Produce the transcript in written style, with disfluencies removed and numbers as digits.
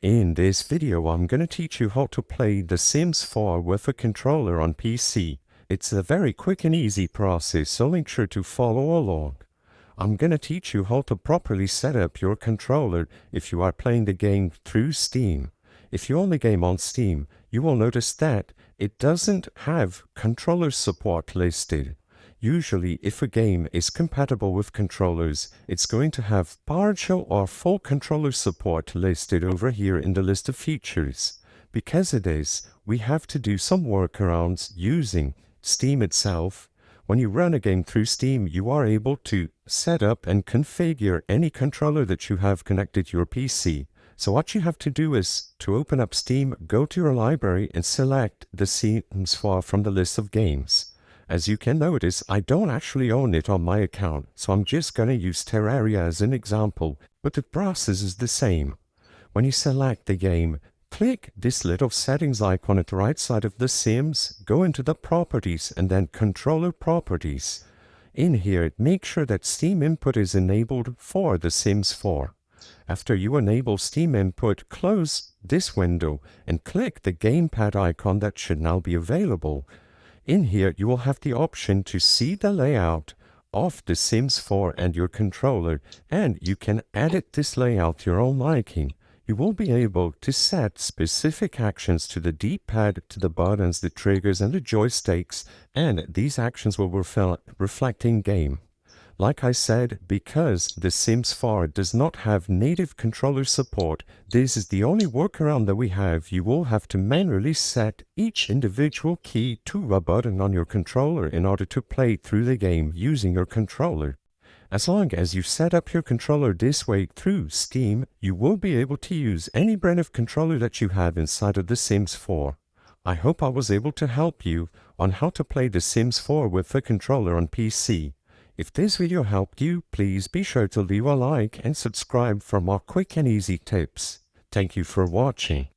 In this video, I'm going to teach you how to play The Sims 4 with a controller on PC. It's a very quick and easy process, so make sure to follow along. I'm going to teach you how to properly set up your controller if you are playing the game through Steam. If you own the game on Steam, you will notice that it doesn't have controller support listed. Usually, if a game is compatible with controllers, it's going to have partial or full controller support listed over here in the list of features. Because it is, we have to do some workarounds using Steam itself. When you run a game through Steam, you are able to set up and configure any controller that you have connected to your PC. So what you have to do is to open up Steam, go to your library and select The Sims 4 from the list of games. As you can notice, I don't actually own it on my account, so I'm just going to use Terraria as an example, but the process is the same. When you select the game, click this little settings icon at the right side of The Sims, go into the properties and then controller properties. In here, make sure that Steam input is enabled for The Sims 4. After you enable Steam input, close this window and click the gamepad icon that should now be available. In here, you will have the option to see the layout of The Sims 4 and your controller, and you can edit this layout to your own liking. You will be able to set specific actions to the D-pad, to the buttons, the triggers, and the joysticks, and these actions will reflect in-game. Like I said, because The Sims 4 does not have native controller support, this is the only workaround that we have. You will have to manually set each individual key to a button on your controller in order to play through the game using your controller. As long as you set up your controller this way through Steam, you will be able to use any brand of controller that you have inside of The Sims 4. I hope I was able to help you on how to play The Sims 4 with a controller on PC. If this video helped you, please be sure to leave a like and subscribe for more quick and easy tips. Thank you for watching.